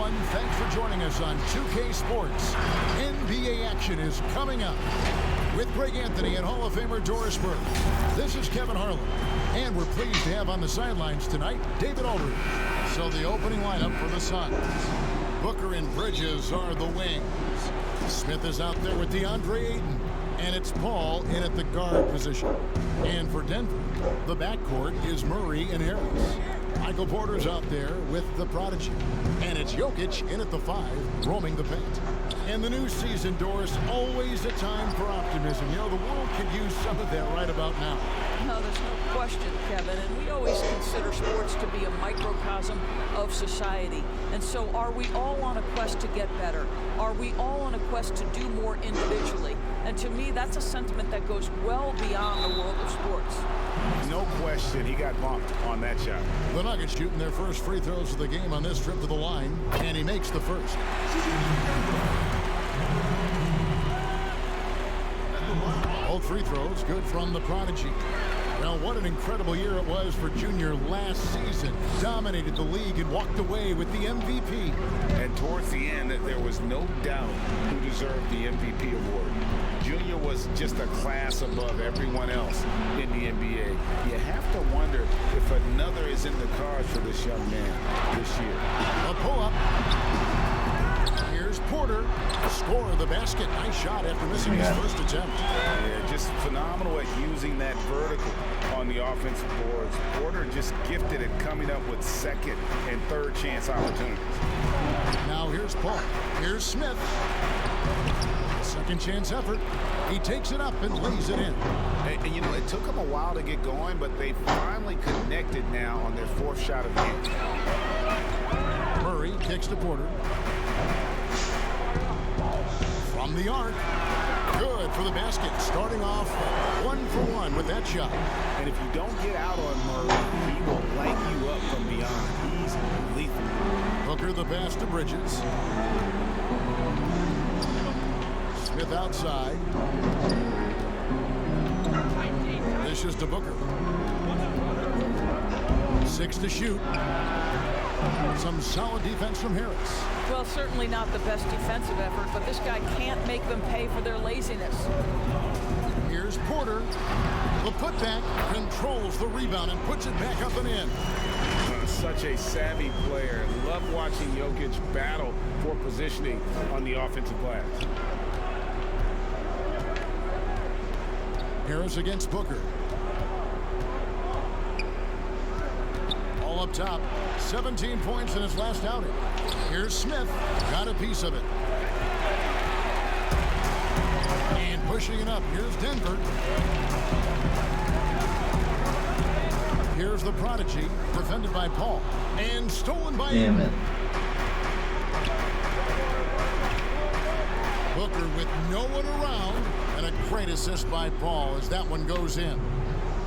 everyone. Thanks for joining us on 2K Sports. NBA action is coming up with Greg Anthony and Hall of Famer Doris Burke. This is Kevin Harlan, and we're pleased to have on the sidelines tonight David Aldridge. So the opening lineup for the Suns. Booker and Bridges are the wings. Smith is out there with DeAndre Ayton, and it's Paul in at the guard position. And for Denver, the backcourt is Murray and Harris. Michael Porter's out there with the prodigy. And it's Jokic in at the 5, roaming the paint. And the new season, Doris, always a time for optimism. You know, the world could use some of that right about now. No, there's no question, Kevin. And we always consider sports to be a microcosm of society. And so are we all on a quest to get better? Are we all on a quest to do more individually? And to me, that's a sentiment that goes well beyond the world of sports. No question, he got bumped on that shot. The Nuggets shooting their first free throws of the game on this trip to the line, and he makes the first. Both free throws good from the prodigy. Well, what an incredible year it was for Junior last season. Dominated the league and walked away with the MVP. And towards the end, there was no doubt who deserved the MVP award. Junior was just a class above everyone else in the NBA. You have to wonder if another is in the cards for this young man this year. A pull-up. Here's Porter. Score of the basket. Nice shot after missing his first attempt. Yeah, just phenomenal at using that vertical on the offensive boards. Porter just gifted at coming up with second and third chance opportunities. Now here's Paul. Here's Smith. Second chance effort. He takes it up and lays it in. And you know, it took them a while to get going, but they finally connected now on their fourth shot of the game. Murray kicks to Porter. From the arc. Good for the basket. Starting off 1 for 1 with that shot. And if you don't get out on Murray, he will light you up from beyond. He's lethal. Booker the pass to Bridges. Smith outside. Dishes to Booker. 6 to shoot. Some solid defense from Harris. Well, certainly not the best defensive effort, but this guy can't make them pay for their laziness. Here's Porter. The putback controls the rebound and puts it back up and in. Such a savvy player. Love watching Jokic battle for positioning on the offensive glass. Harris against Booker. All up top. 17 points in his last outing. Here's Smith. Got a piece of it. And pushing it up. Here's Denver. Here's the prodigy. Defended by Paul. And stolen by him. Booker with no one around. And a great assist by Paul as that one goes in.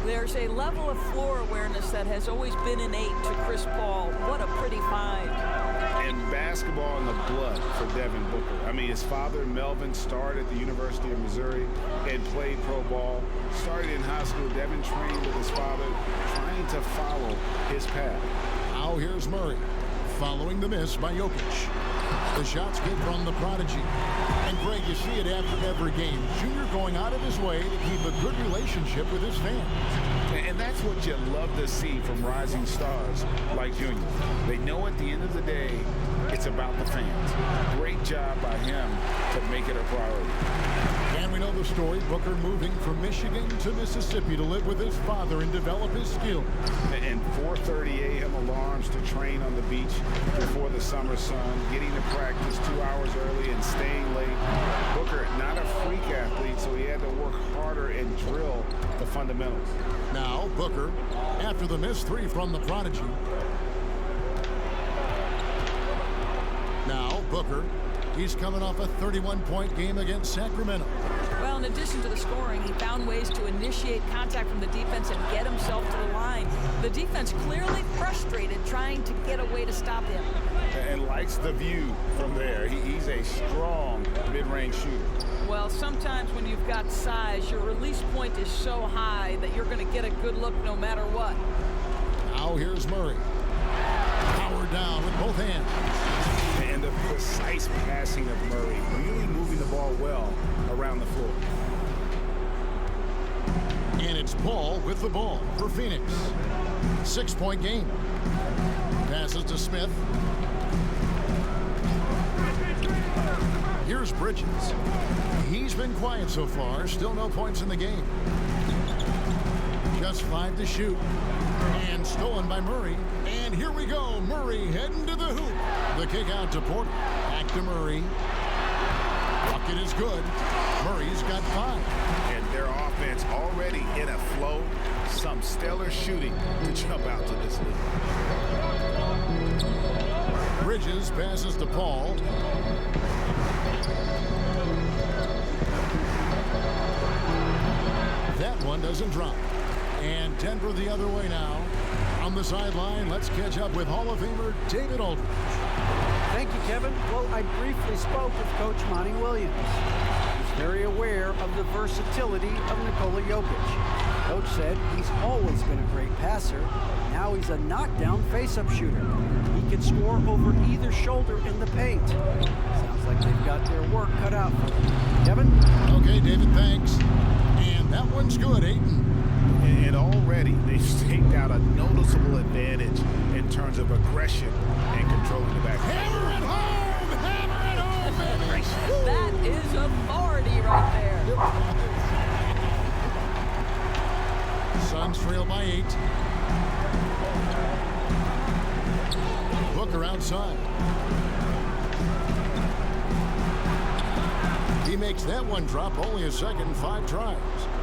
There's a level of floor awareness that has always been innate to Chris Paul. What a pretty find. And basketball in the blood for Devin Booker. I mean, his father, Melvin, started at the University of Missouri and played pro ball. Started in high school. Devin trained with his father, trying to follow his path. Now here's Murray, following the miss by Jokic. The shot's good from the prodigy. And Greg, you see it after every game. Junior going out of his way to keep a good relationship with his fans. And that's what you love to see from rising stars like Junior. They know at the end of the day, it's about the fans. Great job by him to make it a priority. And we know the story. Booker moving from Michigan to Mississippi to live with his father and develop his skills. And 4:30 a.m. alarms to train on the beach before the summer sun, getting to practice 2 hours early and staying late. Booker, not a freak athlete, so he had to work harder and drill the fundamentals. Now Booker, after the missed 3 from the prodigy. Now Booker, he's coming off a 31-point game against Sacramento. Well, in addition to the scoring, he found ways to initiate contact from the defense and get himself to the line. The defense clearly frustrated trying to get a way to stop him. And likes the view from there. He's a strong mid-range shooter. Well, sometimes when you've got size, your release point is so high that you're going to get a good look no matter what. Now here's Murray. Power down with both hands. ball well around the floor. And it's Paul with the ball for Phoenix. 6-point game. Passes to Smith. Here's Bridges. He's been quiet so far. Still no points in the game. Just 5 to shoot. And stolen by Murray. And here we go. Murray heading to the hoop. The kick out to Porter. Back to Murray. Bucket is good. Murray's got 5. And their offense already in a flow. Some stellar shooting to jump out to this lead. Bridges passes to Paul. That one doesn't drop. And Denver the other way now. On the sideline, let's catch up with Hall of Famer David Aldridge. Thank you, Kevin. Well, I briefly spoke with Coach Monty Williams. He's very aware of the versatility of Nikola Jokic. Coach said he's always been a great passer. Now he's a knockdown face-up shooter. He can score over either shoulder in the paint. Sounds like they've got their work cut out for them. Kevin? Okay, David, thanks. And that one's good, Ayton. And already they've staked out a noticeable advantage in terms of aggression and controlling the back. Hammer it home! Hammer it home, baby! That is authority right there. Suns trail by 8. Booker outside. He makes that one drop only a second, 5 tries.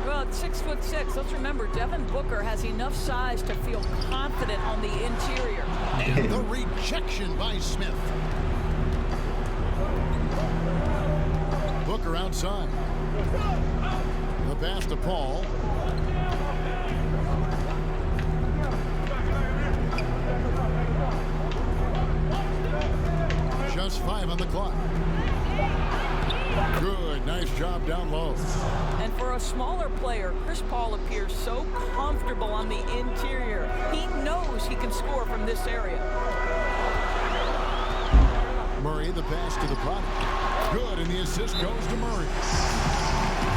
Well, at 6'6", let's remember Devin Booker has enough size to feel confident on the interior. And the rejection by Smith. Booker outside. The pass to Paul. Just 5 on the clock. Good, nice job down low. And for a smaller player, Chris Paul appears so comfortable on the interior. He knows he can score from this area. Murray, the pass to the product. Good, and the assist goes to Murray.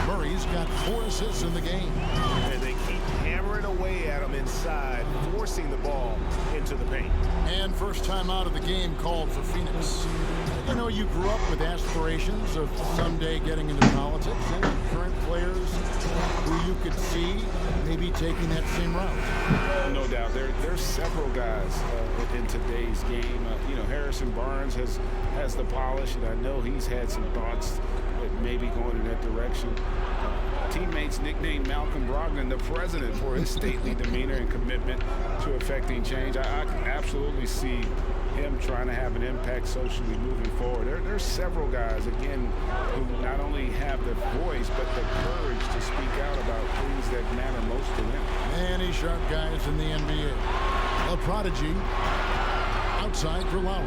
Murray's got 4 assists in the game. And they keep hammering away at him inside, forcing the ball into the paint. And first time out of the game called for Phoenix. You know, you grew up with aspirations of someday getting into politics. Any current players who you could see maybe taking that same route? No doubt. There's several guys in today's game. You know, Harrison Barnes has the polish, and I know he's had some thoughts that maybe going in that direction. Teammates nicknamed Malcolm Brogdon the president for his stately demeanor and commitment to effecting change. I can absolutely see him trying to have an impact socially moving forward. There's several guys, again, who not only have the voice, but the courage to speak out about things that matter most to them. Many sharp guys in the NBA. A prodigy outside for Lowry.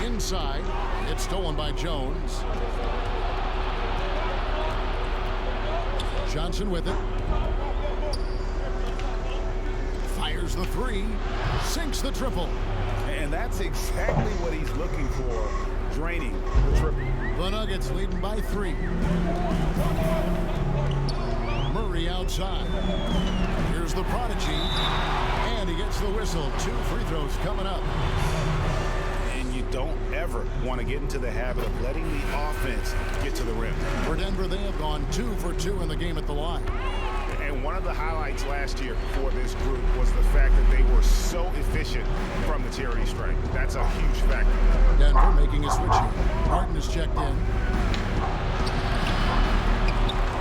Inside, it's stolen by Jones. Johnson with it. Fires the 3. Sinks the triple. And that's exactly what he's looking for, draining the triple. The Nuggets leading by 3. Murray outside. Here's the prodigy. And he gets the whistle. 2 free throws coming up. And you don't ever want to get into the habit of letting the offense get to the rim. For Denver, they have gone 2 for 2 in the game at the line. And one of the highlights last year for this group was the fact that they were so efficient from the charity stripe. That's a huge factor. Denver making a switch here. Martin is checked in.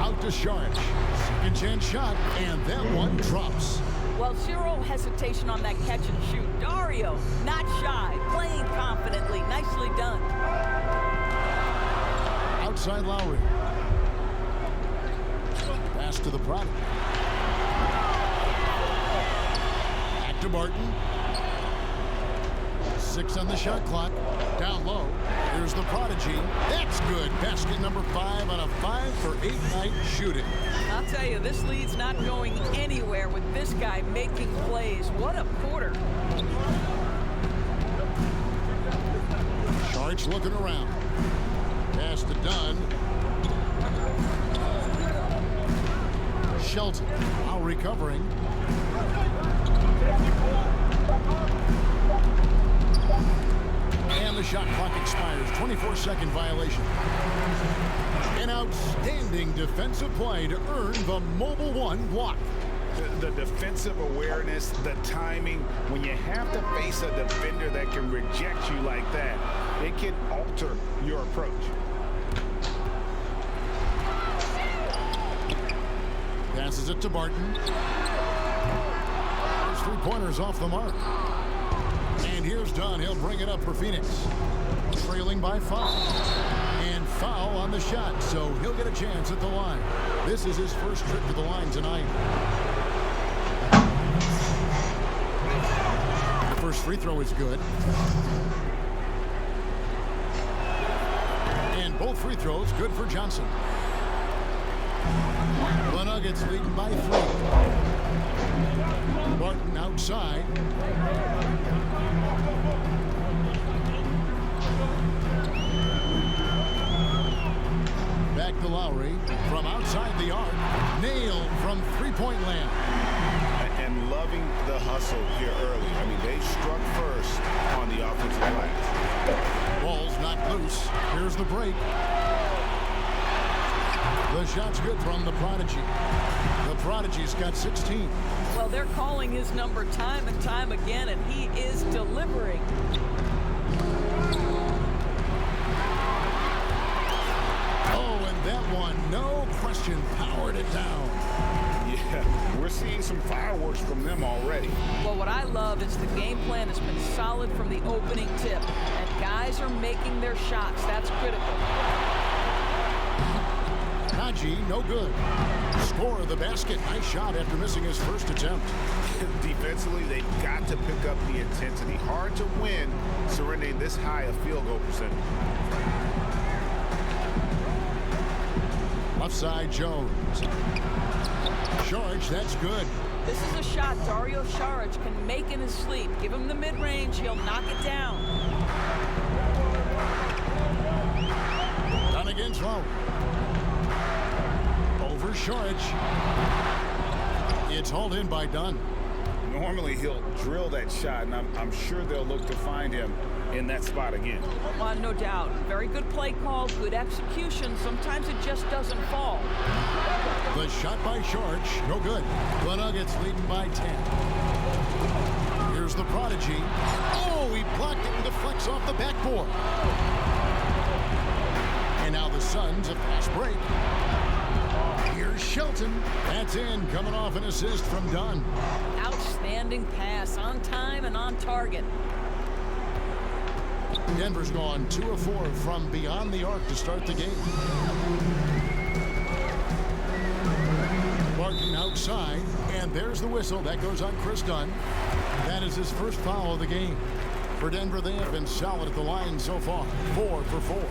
Out to Saric. Second chance shot, and that one drops. Well, zero hesitation on that catch and shoot. Dario, not shy, playing confidently. Nicely done. Outside Lowry. Pass to the product. Back to Barton. 6 on the shot clock. Down low. Here's the prodigy. That's good. Basket number 5 on a 5 for 8 night shooting. I'll tell you, this lead's not going anywhere with this guy making plays. What a quarter. Saric looking around. Dunn. Shelton while recovering. And the shot clock expires. 24-second violation. An outstanding defensive play to earn the Mobile One block. The defensive awareness, the timing, when you have to face a defender that can reject you like that, it can alter your approach. Passes it to Barton. There's 3 pointers off the mark. And here's Dunn. He'll bring it up for Phoenix. Trailing by 5. And foul on the shot, so he'll get a chance at the line. This is his first trip to the line tonight. The first free throw is good. And both free throws good for Johnson. The Nuggets leading by 3. Barton outside. Back to Lowry from outside the arc. Nailed from three-point land. And loving the hustle here early. I mean, they struck first on the offensive glass. Ball's not loose. Here's the break. The shot's good from the Prodigy. The Prodigy's got 16. Well, they're calling his number time and time again, and he is delivering. Oh, and that one, no question, powered it down. Yeah, we're seeing some fireworks from them already. Well, what I love is the game plan has been solid from the opening tip, and guys are making their shots. That's critical. Najee, no good. Score of the basket. Nice shot after missing his first attempt. Defensively, they've got to pick up the intensity. Hard to win surrendering this high a field goal percentage. Left side, Jones. Saric, that's good. This is a shot Dario Saric can make in his sleep. Give him the mid-range, he'll knock it down. Done against Lowry. Over Saric. It's hauled in by Dunn. Normally he'll drill that shot, and I'm sure they'll look to find him in that spot again. No doubt. Very good play call, good execution. Sometimes it just doesn't fall. The shot by Saric, no good. The Nuggets leading by 10. Here's the Prodigy. Oh, he blocked it and deflects off the backboard. And now the Suns, a fast break. Here's Shelton. That's in, coming off an assist from Dunn. Outstanding pass, on time and on target. Denver's gone 2 of 4 from beyond the arc to start the game. Barton outside, and there's the whistle. That goes on Chris Dunn. That is his first foul of the game. For Denver, they have been solid at the line so far. 4 for 4.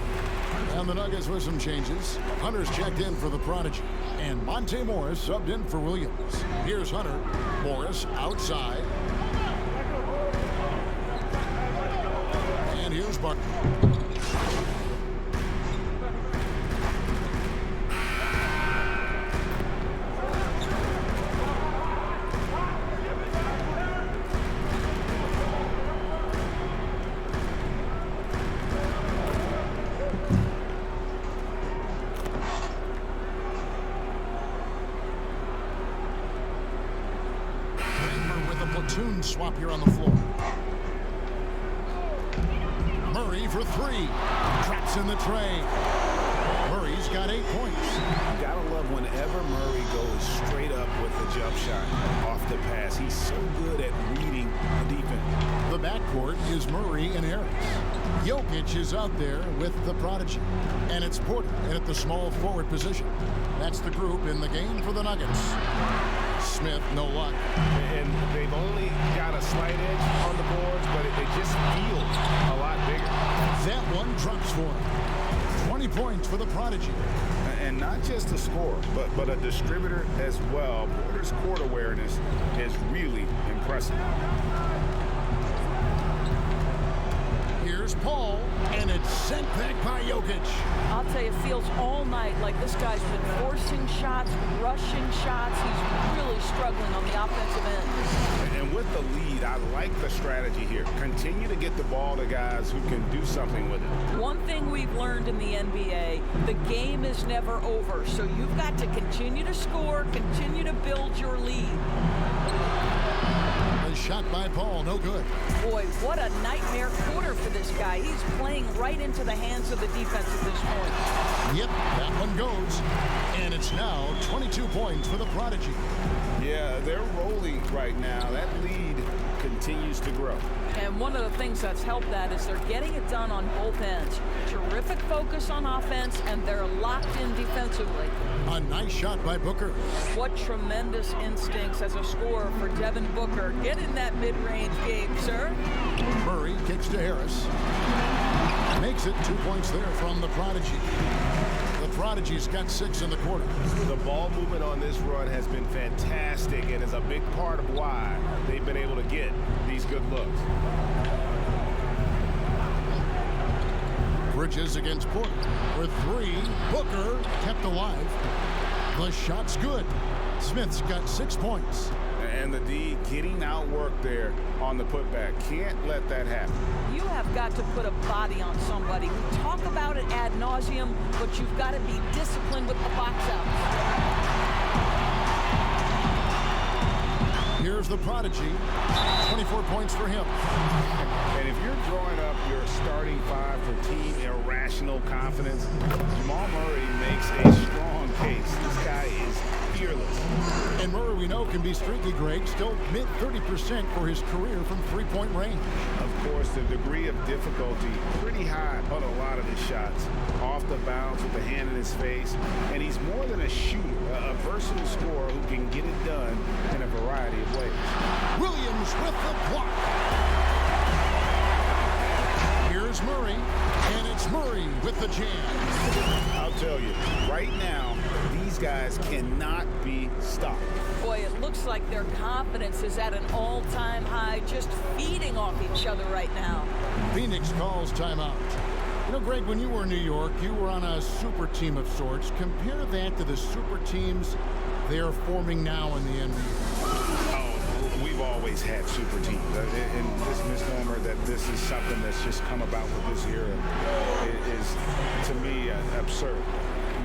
And the Nuggets with some changes. Hunter's checked in for the Prodigy. And Monte Morris subbed in for Williams. Here's Hunter. Morris outside. And here's Barton. Platoon swap here on the floor. Murray for 3. Traps in the tray. Murray's got 8 points. You gotta love whenever Murray goes straight up with the jump shot off the pass. He's so good at reading the defense. The backcourt is Murray and Harris. Jokic is out there with the Prodigy. And it's Porter at the small forward position. That's the group in the game for the Nuggets. Smith, no luck. And they've only got a slight edge on the boards, but they just feel a lot bigger. That one drops for him. 20 points for the Prodigy. And not just a scorer, but a distributor as well. Porter's court awareness is really impressive. Here's Paul, and it's sent back by Jokic. I'll tell you, it feels all night like this guy's been forcing shots, rushing shots. He's really struggling on the offensive end. And with the lead, I like the strategy here. Continue to get the ball to guys who can do something with it. One thing we've learned in the NBA, the game is never over. So you've got to continue to score, continue to build your lead. A shot by Paul, no good. Boy, what a nightmare quarter for this guy. He's playing right into the hands of the defense at this point. Yep, that one goes. And it's now 22 points for the Prodigy. Yeah, they're rolling right now. That lead continues to grow. And one of the things that's helped that is they're getting it done on both ends. Terrific focus on offense, and they're locked in defensively. A nice shot by Booker. What tremendous instincts as a scorer for Devin Booker. Get in that mid-range game, sir. Murray kicks to Harris. Makes it 2 points there from the Prodigy. The Prodigy's got 6 in the quarter. The ball movement on this run has been fantastic and is a big part of why they've been able to get these good looks. Bridges against Porter with 3. Booker kept alive. The shot's good. Smith's got 6 points. And the D getting outworked there on the putback. Can't let that happen. You have got to put a body on somebody. We talk about it ad nauseum, but you've got to be disciplined with the box outs. Here's the Prodigy. 24 points for him. And if you're drawing up your starting 5 for team irrational confidence, Jamal Murray makes a strong case. This guy is fearless. And Murray, we know, can be streaky, Greg. Still mid 30% for his career from three-point range. Of course, the degree of difficulty pretty high on a lot of his shots. Off the bounce with the hand in his face. And he's more than a shooter, a versatile scorer who can get it done in a variety of ways. Williams with the block. Here's Murray, and it's Murray with the jam. I'll tell you, right now, these guys cannot be stopped. Boy, it looks like their confidence is at an all-time high, just feeding off each other right now. Phoenix calls timeout. You know, Greg, when you were in New York, you were on a super team of sorts. Compare that to the super teams they're forming now in the NBA. We've always had super teams. And this misnomer that this is something that's just come about with this era is, to me, absurd.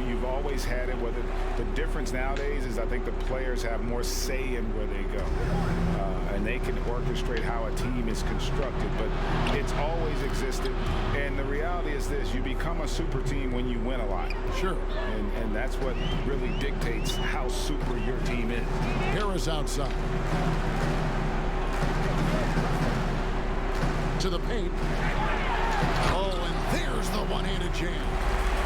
You've always had it. Whether the difference nowadays is I think the players have more say in where they go. And they can orchestrate how a team is constructed. But it's always existed. And the reality is this. You become a super team when you win a lot. Sure. And that's what really dictates how super your team is. Harris outside. To the paint. Oh, and there's the one-handed jam.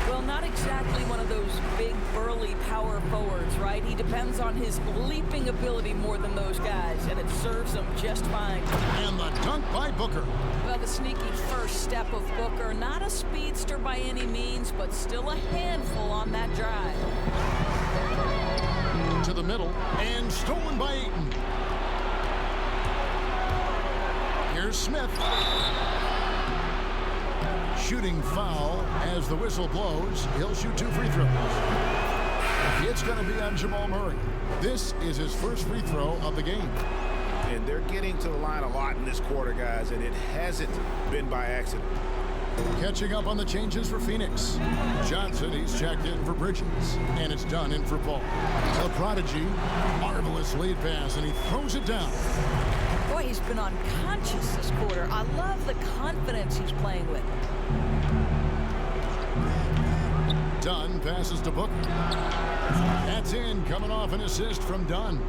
Well, not exactly one of those big, burly power forwards, right? He depends on his leaping ability more than those guys, and it serves him just fine. And the dunk by Booker. Well, the sneaky first step of Booker. Not a speedster by any means, but still a handful on that drive. To the middle, and stolen by Ayton. Here's Smith. Shooting foul as the whistle blows. He'll shoot 2 free throws. It's going to be on Jamal Murray. This is his first free throw of the game. And they're getting to the line a lot in this quarter, guys, and it hasn't been by accident. Catching up on the changes for Phoenix. Johnson, he's checked in for Bridges, and it's done in for Paul. The Prodigy, marvelous lead pass, and he throws it down. Boy, he's been unconscious this quarter. I love the confidence he's playing with. Dunn passes to Booker. That's in, coming off an assist from Dunn.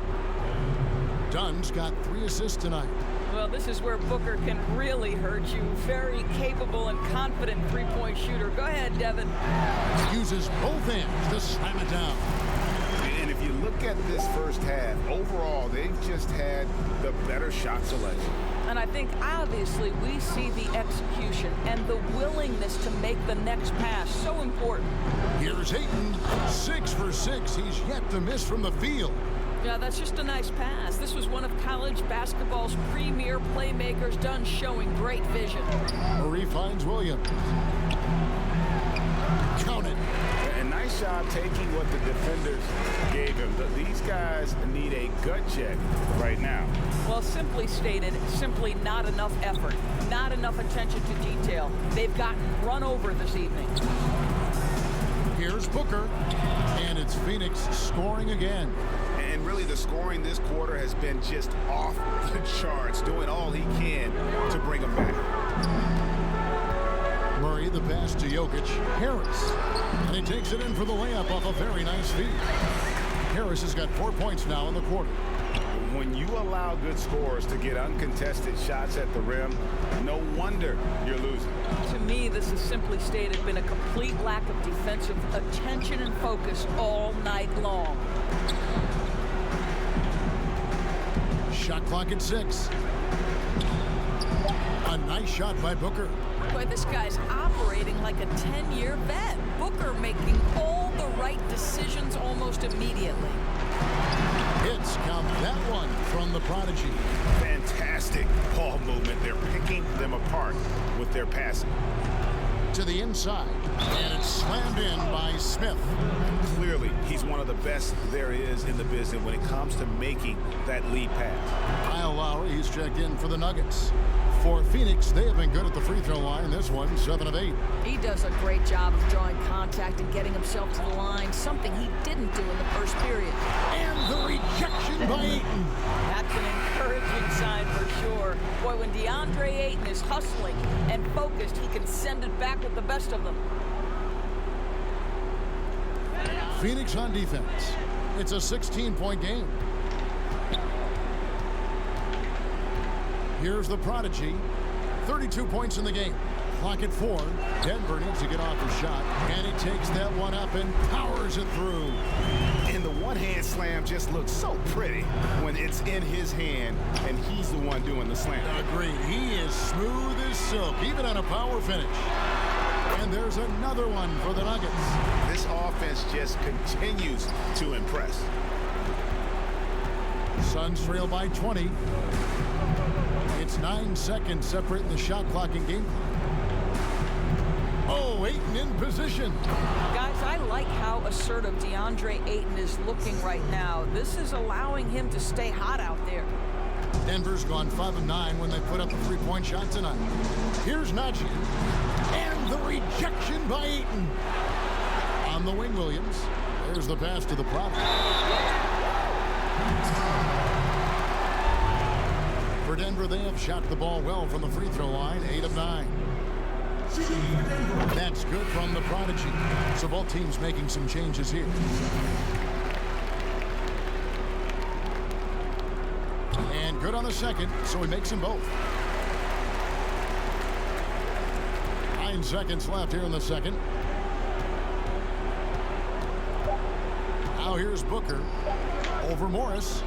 Dunn's got 3 assists tonight. Well, this is where Booker can really hurt you. Very capable and confident three-point shooter. Go ahead, Devin. Uses both hands to slam it down. And if you look at this first half, overall, they've just had the better shot selection. And I think, obviously, we see the execution and the willingness to make the next pass so important. Here's Ayton, 6 for 6. He's yet to miss from the field. Yeah, that's just a nice pass. This was one of college basketball's premier playmakers done showing great vision. Murray finds Williams. Count it. And nice job taking what the defenders gave him. These guys need a gut check right now. Well, simply stated, simply not enough effort, not enough attention to detail. They've gotten run over this evening. Here's Booker, and it's Phoenix scoring again. And really the scoring this quarter has been just off the charts, doing all he can to bring them back. Murray, the pass to Jokic. Harris, and he takes it in for the layup off a very nice feed. Harris has got 4 points now in the quarter. When you allow good scorers to get uncontested shots at the rim, no wonder you're losing. To me, this has simply stated been a complete lack of defensive attention and focus all night long. Shot clock at 6. A nice shot by Booker. Boy, this guy's operating like a 10-year vet. Booker making all the right decisions almost immediately. Hits, count that one from the prodigy. Fantastic ball movement. They're picking them apart with their passing. To the inside, and it's slammed in by Smith. Clearly, he's one of the best there is in the business when it comes to making that lead pass. Kyle Lowry, he's checked in for the Nuggets. For Phoenix, they have been good at the free throw line. This one, 7 of 8. He does a great job of drawing contact and getting himself to the line, something he didn't do in the first period. And the rejection by Ayton. That's an encouraging sign for sure. Boy, when DeAndre Ayton is hustling and focused, he can send it back with the best of them. Phoenix on defense. It's a 16-point game. Here's the prodigy. 32 points in the game. Clock at 4. Denver needs to get off a shot. And he takes that one up and powers it through. And the one-hand slam just looks so pretty when it's in his hand and he's the one doing the slam. Agreed. He is smooth as silk, even on a power finish. And there's another one for the Nuggets. This offense just continues to impress. Suns trail by 20. It's 9 seconds separating the shot clock and game clock. Oh, Ayton in position. Guys, I like how assertive DeAndre Ayton is looking right now. This is allowing him to stay hot out there. Denver's gone 5 of 9 when they put up a 3-point shot tonight. Here's Najee. And the rejection by Ayton. On the wing, Williams. There's the pass to the prop. For Denver, they have shot the ball well from the free throw line, 8 of 9. That's good from the prodigy. So both teams making some changes here. And good on the second, so he makes them both. 9 seconds left here in the second. Now here's Booker over Morris.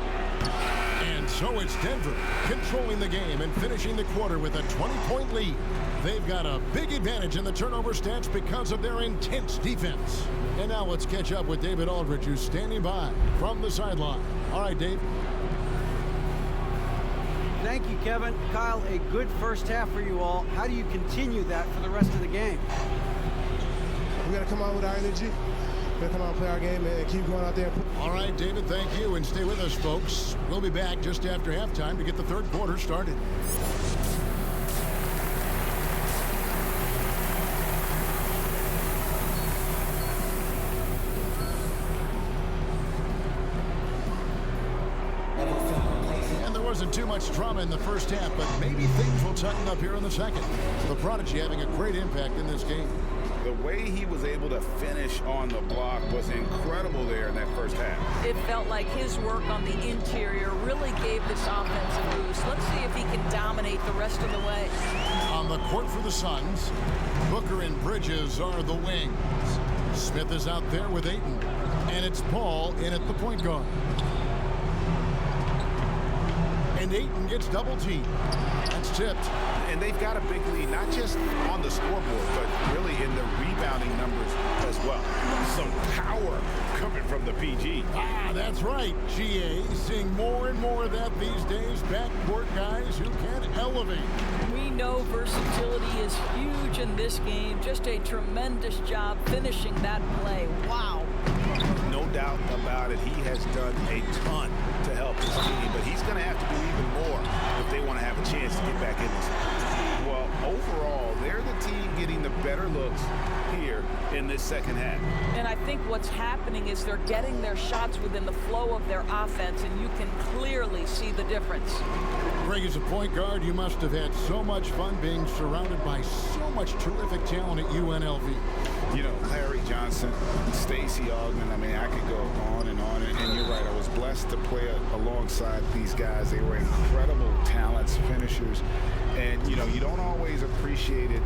And so it's Denver controlling the game and finishing the quarter with a 20-point lead. They've got a big advantage in the turnover stats because of their intense defense. And now let's catch up with David Aldridge, who's standing by from the sideline. All right, Dave. Thank you, Kevin. Kyle, a good first half for you all. How do you continue that for the rest of the game? We got to come out with our energy. We're going to come out and play our game and keep going out there. All right, David, thank you. And stay with us, folks. We'll be back just after halftime to get the third quarter started. Wasn't too much drama in the first half, but maybe things will tighten up here in the second. The prodigy having a great impact in this game. The way he was able to finish on the block was incredible there in that first half. It felt like his work on the interior really gave this offense a boost. Let's see if he can dominate the rest of the way. On the court for the Suns, Booker and Bridges are the wings. Smith is out there with Ayton, and it's Paul in at the point guard. And Ayton gets double teamed. That's tipped. And they've got a big lead, not just on the scoreboard, but really in the rebounding numbers as well. Some power coming from the PG. Ah, that's right, GA. Seeing more and more of that these days. Backcourt guys who can elevate. We know versatility is huge in this game. Just a tremendous job finishing that play. Wow. No doubt about it. He has done a ton to help his team, but he's going to have to do even more if they want to have a chance to get back in this. Well, overall, they're the team getting the better looks here in this second half. And I think what's happening is they're getting their shots within the flow of their offense, and you can clearly see the difference. Greg, as a point guard, you must have had so much fun being surrounded by so much terrific talent at UNLV. You know, Larry Johnson, Stacey Ogden, I mean, I could go on. And you're right, I was blessed to play alongside these guys. They were incredible talents, finishers. And, you know, you don't always appreciate it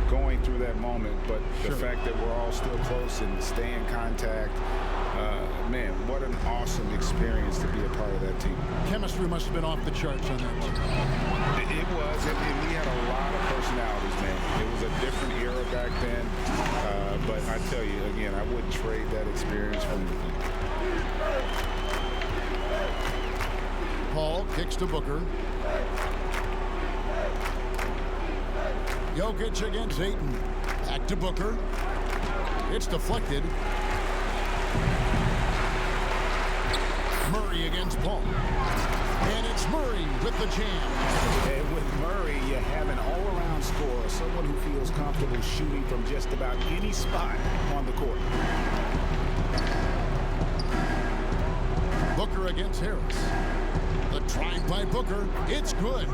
going through that moment, but the fact that we're all still close and stay in contact, man, what an awesome experience to be a part of that team. Chemistry must have been off the charts on that team. It was, and we had a lot of personalities, man. It was a different era back then, but I tell you, again, I wouldn't trade that experience for anything. Paul kicks to Booker. Jokic against Ayton. Back to Booker. It's deflected. Murray against Paul. And it's Murray with the jam. And with Murray, you have an all-around scorer, someone who feels comfortable shooting from just about any spot on the court. Booker against Harris. The drive by Booker. It's good.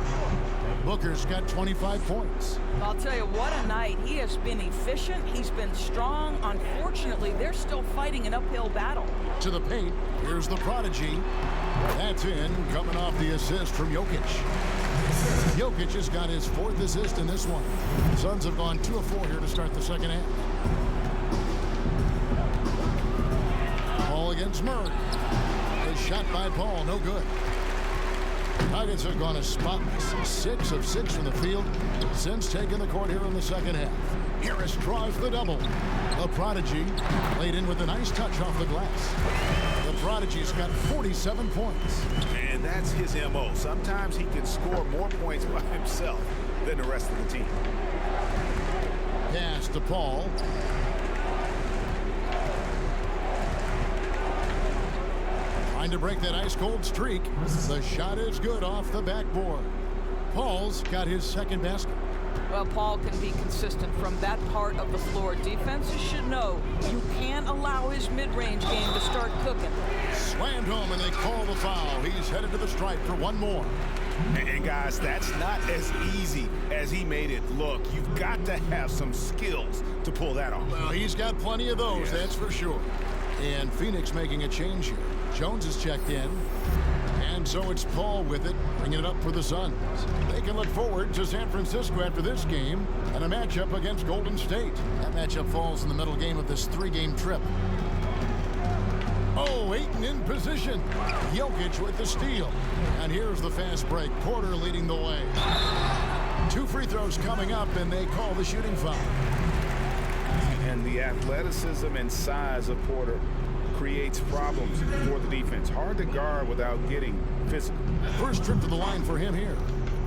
Booker's got 25 points. I'll tell you, what a night. He has been efficient. He's been strong. Unfortunately, they're still fighting an uphill battle. To the paint. Here's the prodigy. That's in, coming off the assist from Jokic. Jokic has got his 4th assist in this one. Suns have gone 2 of 4 here to start the second half. Paul against Murray. A shot by Paul, no good. Nuggets have gone a spotless 6 of 6 from the field since taking the court here in the second half. Harris draws the double. The prodigy laid in with a nice touch off the glass. The prodigy's got 47 points. And that's his MO. Sometimes he can score more points by himself than the rest of the team. Pass to Paul. Trying to break that ice-cold streak. The shot is good off the backboard. Paul's got his second basket. Well, Paul can be consistent from that part of the floor. Defenses should know you can't allow his mid-range game to start cooking. Slammed home, and they call the foul. He's headed to the stripe for one more. And guys, that's not as easy as he made it look. You've got to have some skills to pull that off. Well, he's got plenty of those, that's for sure. And Phoenix making a change here. Jones has checked in. And so it's Paul with it, bringing it up for the Suns. They can look forward to San Francisco after this game and a matchup against Golden State. That matchup falls in the middle game of this 3-game trip. Oh, Ayton in position. Jokic with the steal. And here's the fast break. Porter leading the way. 2 free throws coming up, and they call the shooting foul. And the athleticism and size of Porter creates problems for the defense. Hard to guard without getting physical. First trip to the line for him here.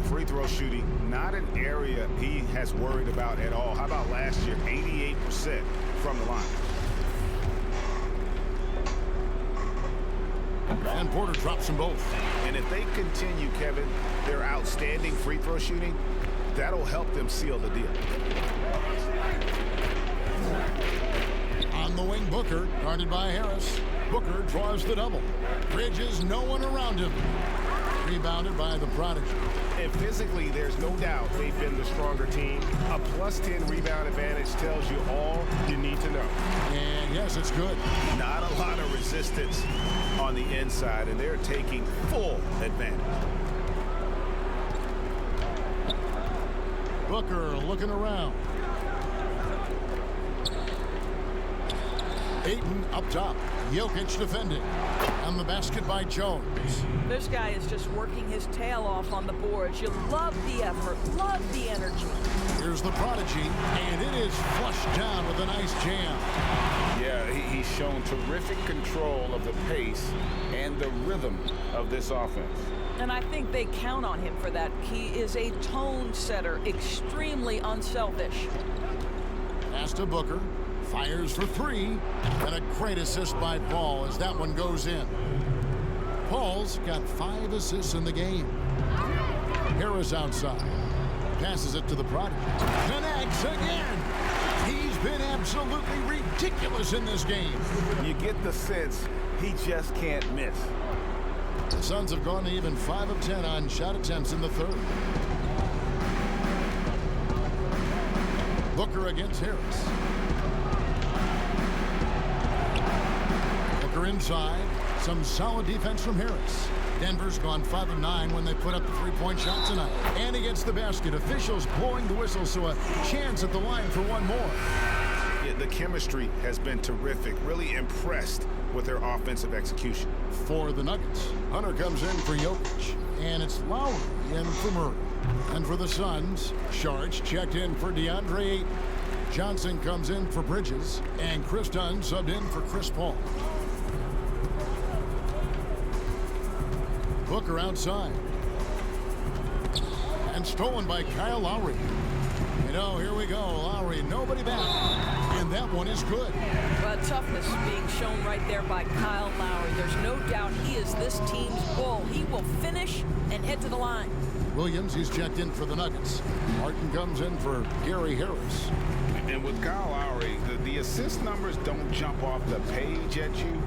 Free throw shooting, not an area he has worried about at all. How about last year, 88% from the line. And Porter drops them both. And if they continue, Kevin, their outstanding free throw shooting, that'll help them seal the deal. On the wing, Booker, guarded by Harris. Booker draws the double. Bridges, no one around him. Rebounded by the prodigy. And physically, there's no doubt they've been the stronger team. A +10 rebound advantage tells you all you need to know. And yes, it's good. Not a lot of resistance on the inside, and they're taking full advantage. Booker looking around. Ayton up top. Jokic defending. On the basket by Jones. This guy is just working his tail off on the boards. You love the effort, love the energy. Here's the prodigy, and it is flushed down with a nice jam. Yeah, he's shown terrific control of the pace and the rhythm of this offense. And I think they count on him for that. He is a tone setter, extremely unselfish. Pass to Booker. Fires for three. And a great assist by Paul as that one goes in. Paul's got 5 assists in the game. Harris outside. Passes it to the prodigy. Connects again. He's been absolutely ridiculous in this game. You get the sense he just can't miss. The Suns have gone to even 5 of 10 on shot attempts in the third. Booker against Harris. Booker inside. Some solid defense from Harris. Denver's gone 5 of 9 when they put up the three-point shot tonight. And he gets the basket. Officials blowing the whistle, so a chance at the line for one more. Yeah, the chemistry has been terrific. Really impressed with their offensive execution. For the Nuggets, Hunter comes in for Jokic. And it's Lowry in for Murray. And for the Suns, Sharch checked in for DeAndre Ayton. Johnson comes in for Bridges. And Chris Dunn subbed in for Chris Paul. Booker outside. And stolen by Kyle Lowry. You know, here we go. Lowry, nobody back. And that one is good. Well, toughness being shown right there by Kyle Lowry. There's no doubt he is this team's bull. He will finish and head to the line. Williams, he's checked in for the Nuggets. Martin comes in for Gary Harris. And with Kyle Lowry, the assist numbers don't jump off the page at you,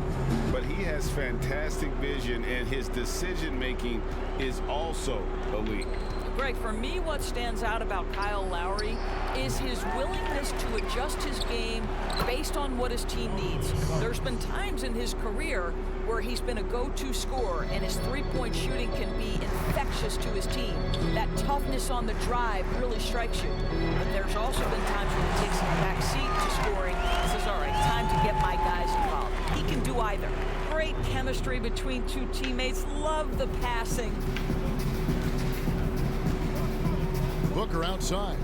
but he has fantastic vision, and his decision-making is also elite. Greg, for me, what stands out about Kyle Lowry is his willingness to adjust his game based on what his team needs. There's been times in his career where he's been a go-to scorer, and his three-point shooting can be infectious to his team. That toughness on the drive really strikes you. But there's also been times when he takes a back seat to scoring and says, all right, time to get my guys involved. He can do either. Great chemistry between two teammates. Love the passing. Booker outside.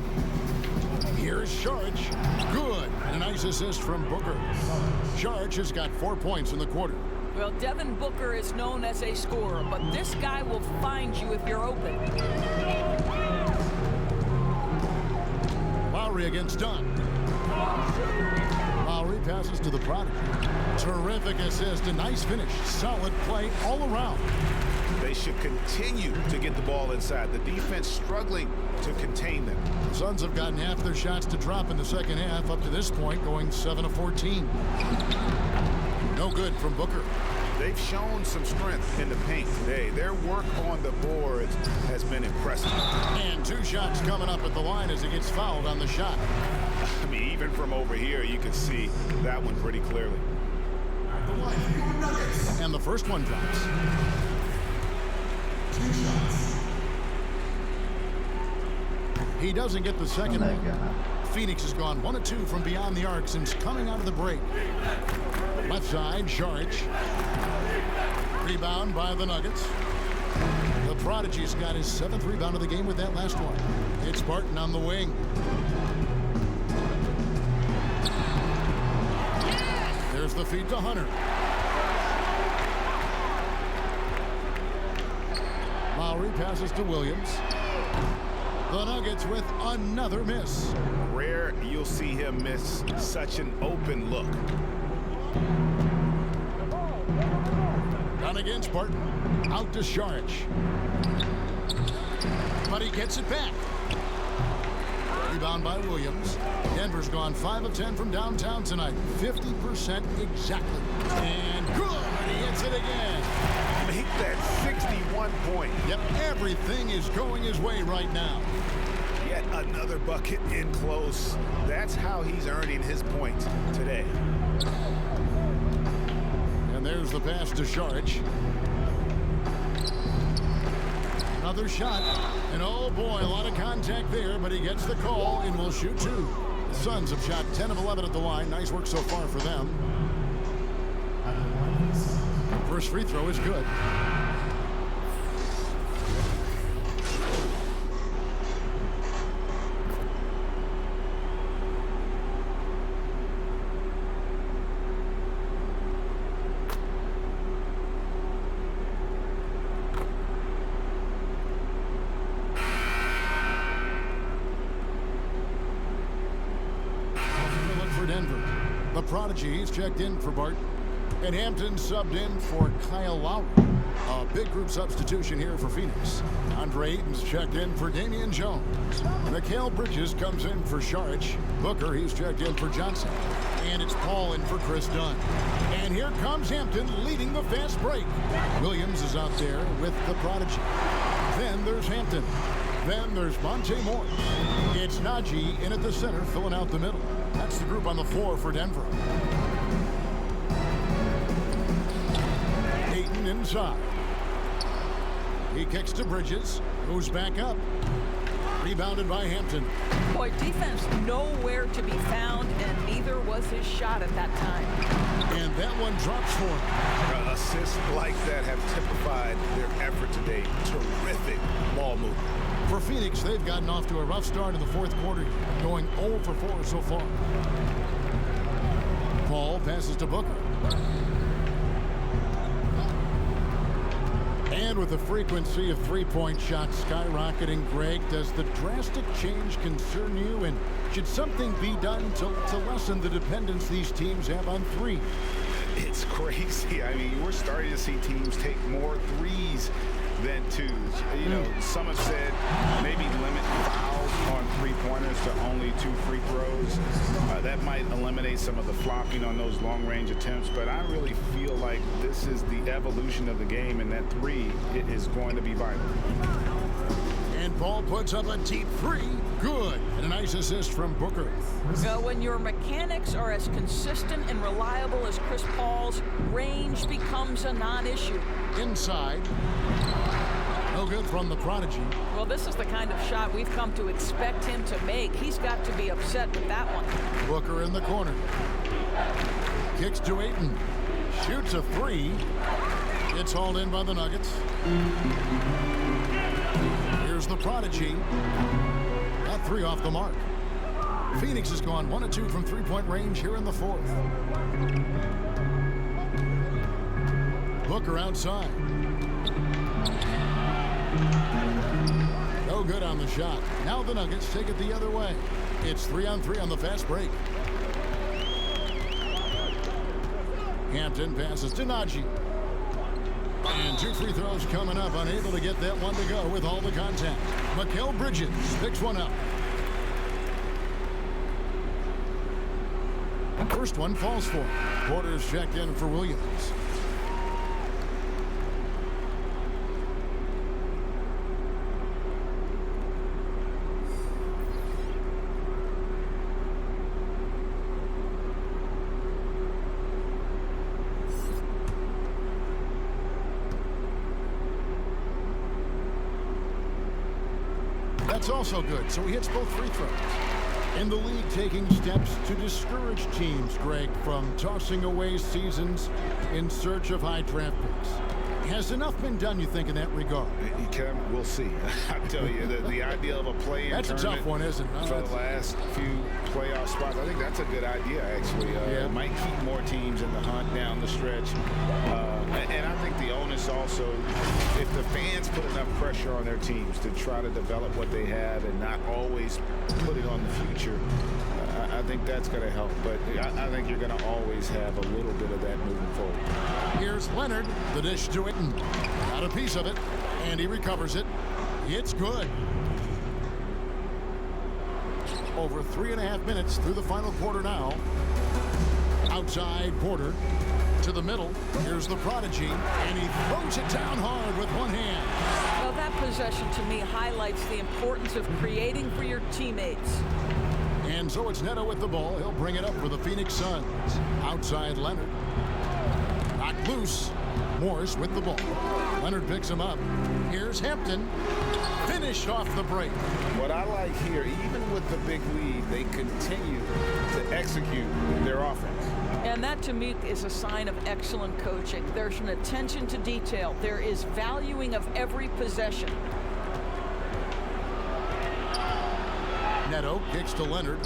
Here's Sharch. Good. And a nice assist from Booker. Sharch has got 4 points in the quarter. Well, Devin Booker is known as a scorer, but this guy will find you if you're open. Lowry against Dunn. Lowry passes to the prodigy. Terrific assist. A nice finish. Solid play all around. They should continue to get the ball inside. The defense struggling to contain them. The Suns have gotten half their shots to drop in the second half up to this point, going 7 of 14. No good from Booker. They've shown some strength in the paint today. Their work on the boards has been impressive. And 2 shots coming up at the line as he gets fouled on the shot. I mean, even from over here, you can see that one pretty clearly. And the first one drops. 2 shots. He doesn't get the second one. Phoenix has gone 1 of 2 from beyond the arc since coming out of the break. Left side, Sharch. Rebound by the Nuggets. The Prodigy's got his 7th rebound of the game with that last one. It's Barton on the wing. There's the feed to Hunter. Lowry passes to Williams. The Nuggets with another miss. Rare you'll see him miss such an open look. Down against Barton. Out to Sharch. But he gets it back. Rebound by Williams. Denver's gone 5 of 10 from downtown tonight. 50% exactly. And good. He hits it again. Make that 61 point. Yep, everything is going his way right now. Yet another bucket in close. That's how he's earning his points today. And there's the pass to Sharch. Another shot. And oh boy, a lot of contact there, but he gets the call and will shoot 2. The Suns have shot 10 of 11 at the line. Nice work so far for them. First free throw is good. For Denver, the prodigy, he's checked in for Bart. And Hampton subbed in for Kyle Lowry. A big group substitution here for Phoenix. Andre Ayton's checked in for Damian Jones. Mikal Bridges comes in for Saric. Booker, he's checked in for Johnson. And it's Paul in for Chris Dunn. And here comes Hampton leading the fast break. Williams is out there with the prodigy. Then there's Hampton. Then there's Monte Morris. It's Najee in at the center, filling out the middle. That's the group on the floor for Denver. Ayton inside. He kicks to Bridges, who's back up. Rebounded by Hampton. Boy, defense nowhere to be found, and neither was his shot at that time. And that one drops for him. Assists like that have typified their effort today. Terrific ball movement. For Phoenix, they've gotten off to a rough start in the fourth quarter, going 0 for 4 so far. Paul passes to Booker. And with the frequency of three-point shots skyrocketing, Greg, does the drastic change concern you? And should something be done to lessen the dependence these teams have on threes? It's crazy. I mean, we're starting to see teams take more threes than twos. You know, some have said maybe limit fouls on three-pointers to only 2 free throws. That might eliminate some of the flopping on those long-range attempts, but I really feel like this is the evolution of the game, and that three is going to be vital. And Paul puts up a deep three. Good. And a nice assist from Booker. When your mechanics are as consistent and reliable as Chris Paul's, range becomes a non-issue. Inside. No good from the prodigy. Well, this is the kind of shot we've come to expect him to make. He's got to be upset with that one. Booker in the corner. Kicks to Ayton. Shoots a three. It's hauled in by the Nuggets. Here's the prodigy. That three off the mark. Phoenix has gone 1 of 2 from three-point range here in the fourth. Booker outside. No good on the shot. Now the Nuggets take it the other way. It's 3-on-3 on the fast break. Hampton passes to Najee. And 2 free throws coming up. Unable to get that one to go with all the contact. Mikal Bridges picks one up. First one falls for him. Porter's checked in for Williams. That's also good, so he hits both free throws. In the league, taking steps to discourage teams, Greg, from tossing away seasons in search of high draft picks. Has enough been done, you think, in that regard? We'll see. I tell you, the idea of a play-in That's a tough one, isn't it? For the last few playoff spots, I think that's a good idea, actually. It might keep more teams in the hunt down the stretch. And I think the onus also, if the fans put enough pressure on their teams to try to develop what they have and not always put it on the future, I think that's going to help. But I think you're going to always have a little bit of that moving forward. Here's Leonard. The dish to Ayton. Got a piece of it, and he recovers it. It's good. Over 3.5 minutes through the final quarter now. Outside Porter to the middle. Here's the prodigy, and he throws it down hard with one hand. Well, that possession to me highlights the importance of creating for your teammates. And so it's Neto with the ball. He'll bring it up for the Phoenix Suns. Outside Leonard. Knocked loose. Morris with the ball. Leonard picks him up. Here's Hampton. Finish off the break. What I like here, even with the big lead, they continue to execute their offense. And that, to me, is a sign of excellent coaching. There's an attention to detail. There is valuing of every possession. Neto kicks to Leonard.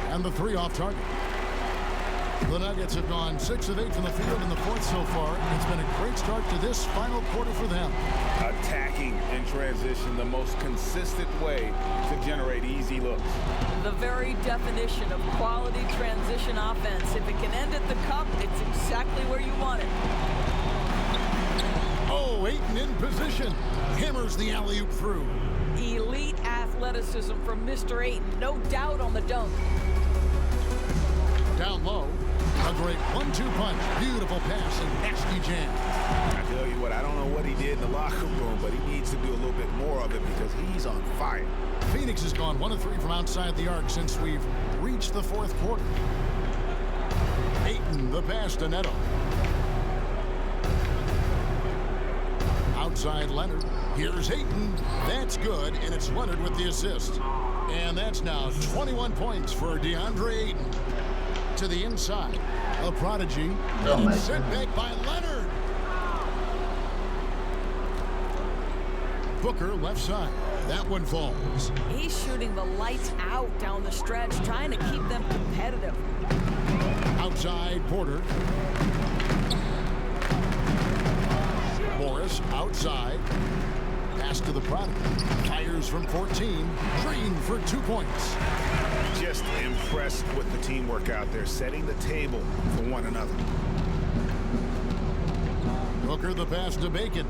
And the 3 off target. The Nuggets have gone 6 of 8 from the field in the fourth so far. It's been a great start to this final quarter for them. Attacking in transition, the most consistent way to generate easy looks. The very definition of quality transition offense. If it can end at the cup, it's exactly where you want it. Oh, Ayton in position. Hammers the alley-oop through. Elite athleticism from Mr. Ayton. No doubt on the dunk. Down low. A great 1-2 punch. Beautiful pass and nasty jam. I tell you what, I don't know what he did in the locker room, but he needs to do a little bit more of it because he's on fire. Phoenix has gone 1 of 3 from outside the arc since we've reached the fourth quarter. Ayton, the pass to Neto. Outside Leonard. Here's Ayton. That's good, and it's Leonard with the assist. And that's now 21 points for DeAndre Ayton. To the inside. A prodigy. And it's sent back by Leonard. Booker left side. That one falls. He's shooting the lights out down the stretch, trying to keep them competitive. Outside Porter. Morris outside. Pass to the prodigy. Fires from 14. Green for 2 points. Just impressed with the teamwork out there, setting the table for one another. Booker the pass to Bacon.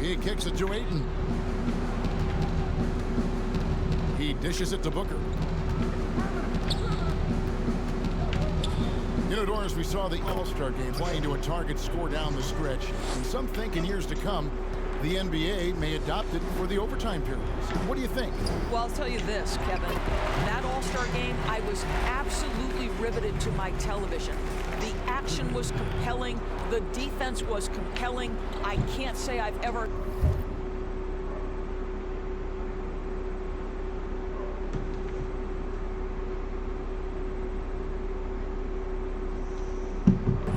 He kicks it to Ayton. He dishes it to Booker. You know, Doris, we saw the All-Star game playing to a target score down the stretch. And some think in years to come, the NBA may adopt it for the overtime periods. What do you think? Well, I'll tell you this, Kevin. That All-Star game, I was absolutely riveted to my television. The action was compelling. The defense was compelling. I can't say I've ever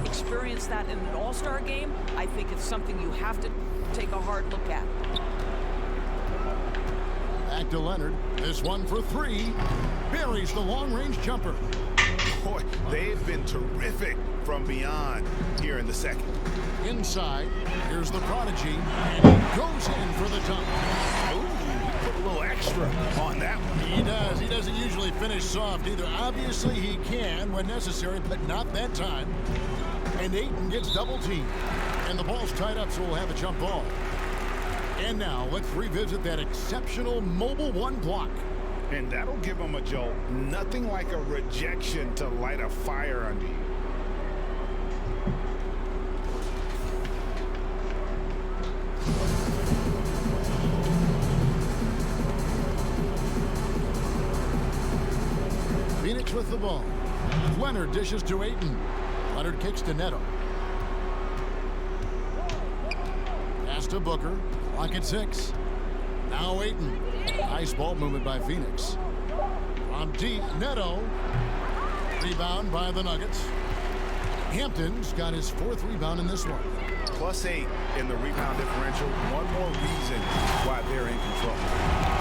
experienced that in an All-Star game. I think it's something you have to take a hard look at. Back to Leonard. This one for 3. Buries the long-range jumper. Boy, they've been terrific from beyond here in the second. Inside, here's the prodigy, and he goes in for the dunk. Ooh, he put a little extra on that one. He does. He doesn't usually finish soft either. Obviously, he can when necessary, but not that time. And Ayton gets double-teamed. And the ball's tied up, so we'll have a jump ball. And now, let's revisit that exceptional mobile 1 block. And that'll give him a jolt. Nothing like a rejection to light a fire under you. Phoenix with the ball. Leonard dishes to Ayton. Leonard kicks to Neto. Pass to Booker. Clock at 6. Now Ayton. Nice ball movement by Phoenix. From deep, Neto. Rebound by the Nuggets. Hampton's got his 4th rebound in this one. +8 in the rebound differential. One more reason why they're in control.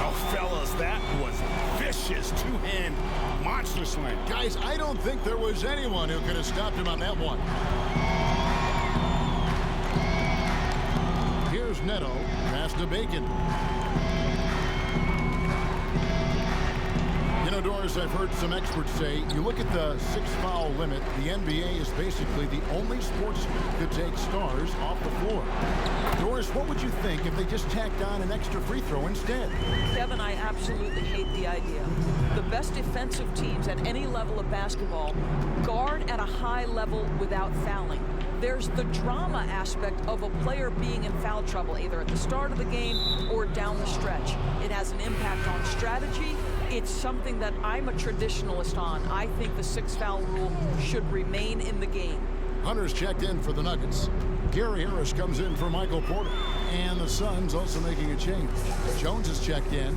Oh, fellas, that was vicious. 2-hand monster slam. Guys, I don't think there was anyone who could have stopped him on that one. Here's Neto. Pass to Bacon. You know, Doris, I've heard some experts say, you look at the 6-foul limit, the NBA is basically the only sport to take stars off the floor. Doris, what would you think if they just tacked on an extra free throw instead? Kevin, I absolutely hate the idea. The best defensive teams at any level of basketball guard at a high level without fouling. There's the drama aspect of a player being in foul trouble, either at the start of the game or down the stretch. It has an impact on strategy. It's something that I'm a traditionalist on. I think the 6-foul rule should remain in the game. Hunter's checked in for the Nuggets. Gary Harris comes in for Michael Porter. And the Suns also making a change. Jones is checked in.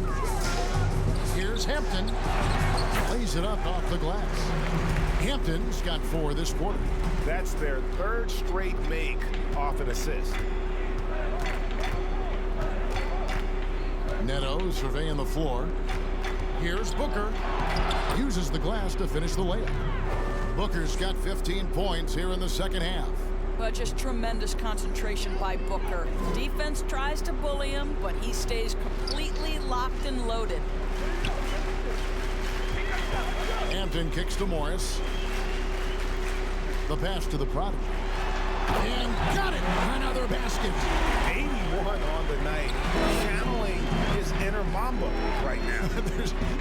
Here's Hampton. Lays it up off the glass. Hampton's got 4 this quarter. That's their 3rd straight make off an assist. Neto surveying the floor. Here's Booker. Uses the glass to finish the layup. Booker's got 15 points here in the second half. Well, just tremendous concentration by Booker. Defense tries to bully him, but he stays completely locked and loaded. Hampton kicks to Morris. The pass to the Prodigy. And got it! Another basket. 81 on the night. Channeling his inner Mamba right now.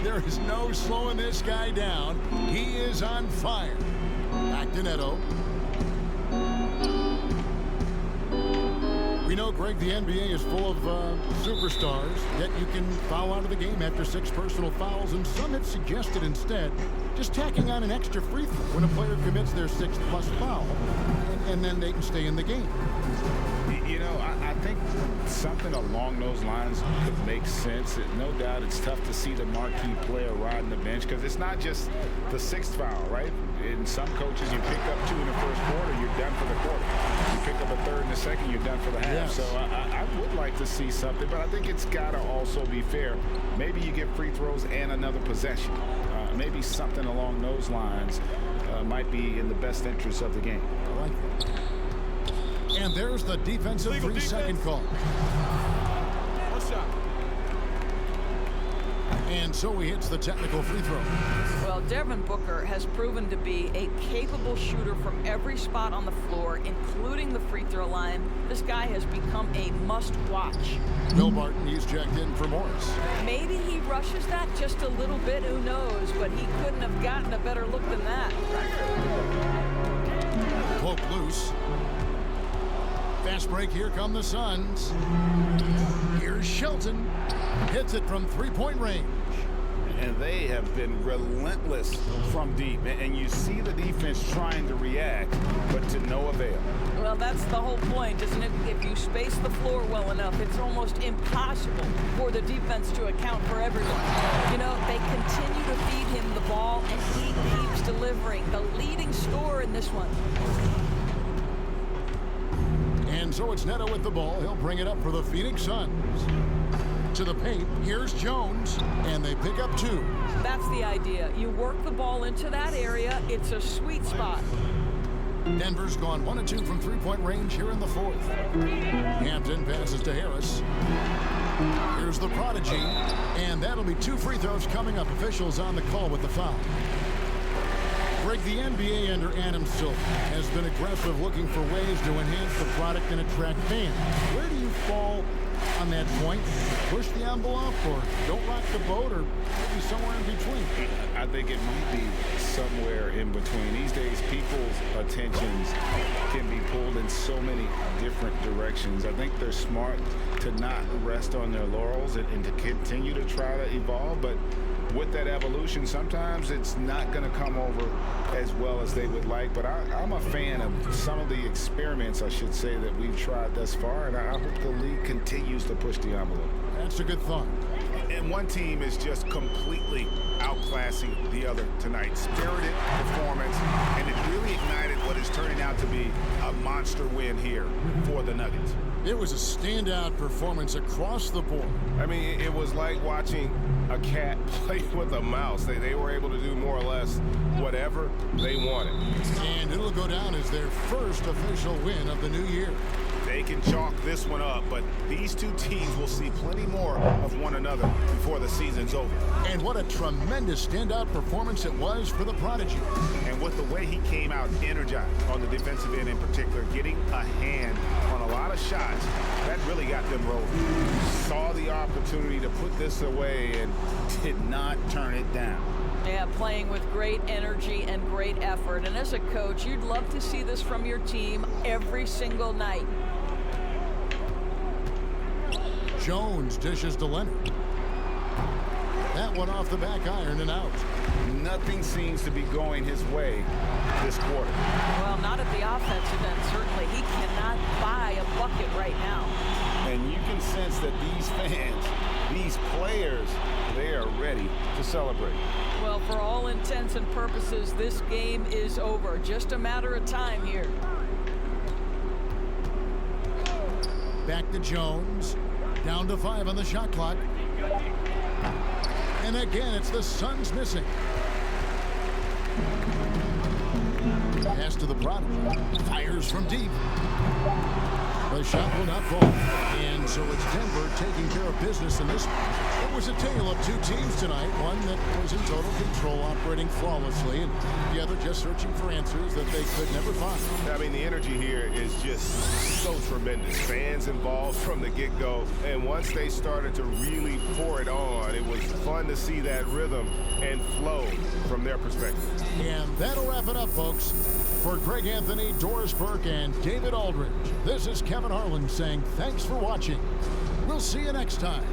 There is no slowing this guy down. He is on fire. Back to Neto. We know, Greg, the NBA is full of superstars, yet you can foul out of the game after 6 personal fouls, and some have suggested instead just tacking on an extra free throw when a player commits their 6th+ foul, and then they can stay in the game. You know, I think something along those lines could make sense. No doubt it's tough to see the marquee player riding the bench because it's not just the 6th foul, right? In some coaches, you pick up 2 in the first quarter, you're done for the quarter. You pick up a 3rd in the second, you're done for the half. Yes. So I would like to see something, but I think it's got to also be fair. Maybe you get free throws and another possession. Maybe something along those lines might be in the best interest of the game. I like that. And there's the defensive 3-second call. One shot. And so he hits the technical free throw. Well, Devin Booker has proven to be a capable shooter from every spot on the floor, including the free throw line. This guy has become a must-watch. Bill Barton, he's checked in for Morris. Maybe he rushes that just a little bit, who knows, but he couldn't have gotten a better look than that. Poke loose. Fast break, here come the Suns. Here's Shelton. Hits it from 3-point range. And they have been relentless from deep. And you see the defense trying to react, but to no avail. Well, that's the whole point, isn't it? If you space the floor well enough, it's almost impossible for the defense to account for everyone. You know, they continue to feed him the ball, and he keeps delivering. The leading scorer in this one. And so it's Neto with the ball. He'll bring it up for the Phoenix Suns. To the paint, here's Jones, and they pick up 2. That's the idea. You work the ball into that area. It's a sweet spot. Denver's gone 1 of 2 from 3-point range here in the 4th. Hampton passes to Harris. Here's the Prodigy, and that'll be 2 free throws coming up. Officials on the call with the foul. Greg, the NBA under Adam Silver has been aggressive, looking for ways to enhance the product and attract fans. Where do you fall on that point? Push the envelope, or don't rock the boat, or maybe somewhere in between? I think it might be somewhere in between. These days, people's attentions can be pulled in so many different directions. I think they're smart to not rest on their laurels and to continue to try to evolve, but with that evolution, sometimes it's not going to come over as well as they would like. But I'm a fan of some of the experiments, I should say, that we've tried thus far, and I hope the league continues to push the envelope. That's a good thought. And one team is just completely outclassing the other tonight. Spirited performance, and it really ignited what is turning out to be a monster win here for the Nuggets. It was a standout performance across the board. I mean, it was like watching a cat play with a mouse. They were able to do more or less whatever they wanted. And it'll go down as their first official win of the new year. They can chalk this one up, but these two teams will see plenty more of one another before the season's over. And what a tremendous standout performance it was for the Prodigy. And with the way he came out energized on the defensive end in particular, getting a hand on a lot of shots, that really got them rolling. Saw the opportunity to put this away and did not turn it down. Yeah, playing with great energy and great effort. And as a coach, you'd love to see this from your team every single night. Jones dishes to Leonard. That one off the back iron and out. Nothing seems to be going his way this quarter. Well, not at the offensive end, certainly. He cannot buy a bucket right now. And you can sense that these fans, these players, they are ready to celebrate. Well, for all intents and purposes, this game is over. Just a matter of time here. Back to Jones. Down to 5 on the shot clock. And again, it's the Suns missing. Pass to the prodigy. Fires from deep. The shot will not fall. And so it's Denver taking care of business in this one. It was a tale of two teams tonight. One that was in total control, operating flawlessly, and the other just searching for answers that they could never find. I mean, the energy here is just so tremendous. Fans involved from the get-go. And once they started to really pour it on, it was fun to see that rhythm and flow from their perspective. And that'll wrap it up, folks. For Greg Anthony, Doris Burke, and David Aldridge, this is Kevin Harlan saying thanks for watching. We'll see you next time.